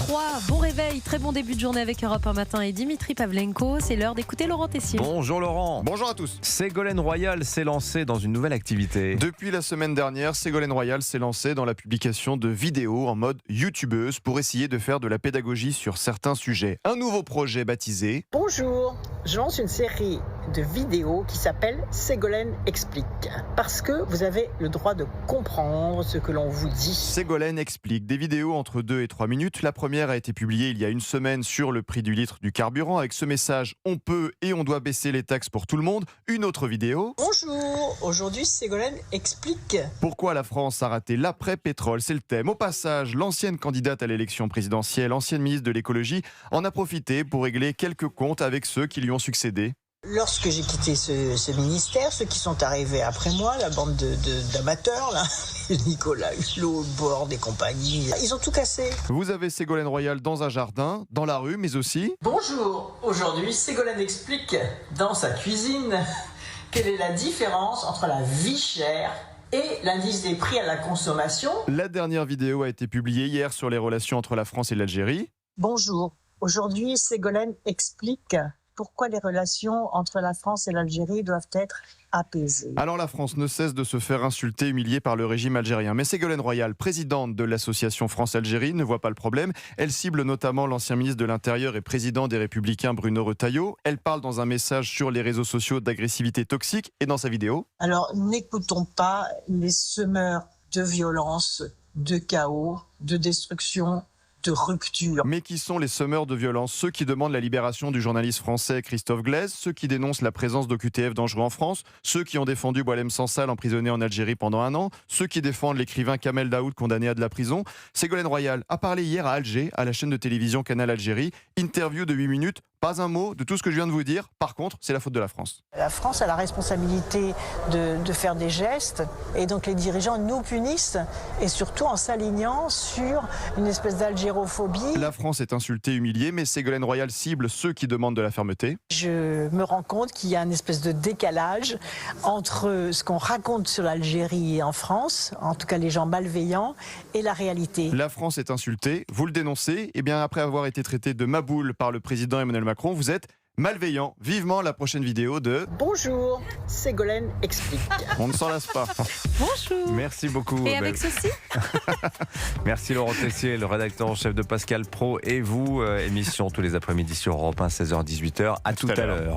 8h03, bon réveil, très bon début de journée avec Europe 1 matin et Dimitri Pavlenko. C'est l'heure d'écouter Laurent Tessier. Bonjour Laurent. Bonjour à tous. Ségolène Royal s'est lancée dans une nouvelle activité. Depuis la semaine dernière, Ségolène Royal s'est lancée dans la publication de vidéos en mode youtubeuse pour essayer de faire de la pédagogie sur certains sujets. Un nouveau projet baptisé Bonjour, je lance une série de vidéos qui s'appelle Ségolène explique. Parce que vous avez le droit de comprendre ce que l'on vous dit. Ségolène explique, des vidéos entre 2 et 3 minutes. La première a été publiée il y a une semaine sur le prix du litre du carburant avec ce message « On peut et on doit baisser les taxes pour tout le monde ». Une autre vidéo. Bonjour, aujourd'hui Ségolène explique. Pourquoi la France a raté l'après-pétrole, c'est le thème. Au passage, l'ancienne candidate à l'élection présidentielle, ancienne ministre de l'écologie, en a profité pour régler quelques comptes avec ceux qui lui ont succédé. Lorsque j'ai quitté ce ministère, ceux qui sont arrivés après moi, la bande d'amateurs, là, Nicolas Hulot, Borde et compagnie, ils ont tout cassé. Vous avez Ségolène Royal dans un jardin, dans la rue, mais aussi... Bonjour, aujourd'hui Ségolène explique dans sa cuisine quelle est la différence entre la vie chère et l'indice des prix à la consommation. La dernière vidéo a été publiée hier sur les relations entre la France et l'Algérie. Bonjour, aujourd'hui Ségolène explique pourquoi les relations entre la France et l'Algérie doivent être apaisées. Alors la France ne cesse de se faire insulter, humilier par le régime algérien. Mais Ségolène Royal, présidente de l'association France-Algérie, ne voit pas le problème. Elle cible notamment l'ancien ministre de l'Intérieur et président des Républicains Bruno Retailleau. Elle parle dans un message sur les réseaux sociaux d'agressivité toxique et dans sa vidéo. Alors n'écoutons pas les semeurs de violence, de chaos, de destruction, de rupture. Mais qui sont les semeurs de violence? Ceux qui demandent la libération du journaliste français Christophe Glaise, ceux qui dénoncent la présence d'OQTF dangereux en France, ceux qui ont défendu Boualem Sansal emprisonné en Algérie pendant 1 an, ceux qui défendent l'écrivain Kamel Daoud condamné à de la prison. Ségolène Royal a parlé hier à Alger, à la chaîne de télévision Canal Algérie. Interview de 8 minutes. Pas un mot de tout ce que je viens de vous dire. Par contre, c'est la faute de la France. La France a la responsabilité de faire des gestes et donc les dirigeants nous punissent et surtout en s'alignant sur une espèce d'algérophobie. La France est insultée, humiliée, mais Ségolène Royal cible ceux qui demandent de la fermeté. Je me rends compte qu'il y a une espèce de décalage entre ce qu'on raconte sur l'Algérie en France, en tout cas les gens malveillants, et la réalité. La France est insultée, vous le dénoncez, et bien après avoir été traité de maboule par le président Emmanuel Macron, vous êtes malveillant. Vivement la prochaine vidéo de... Bonjour, Ségolène explique. On ne s'en lasse pas. Bonjour. Merci beaucoup. Et avec ceci Merci Laurent Tessier, le rédacteur en chef de Pascal Pro et vous. Émission tous les après-midi sur Europe 1, 16h-18h. À tout à l'heure.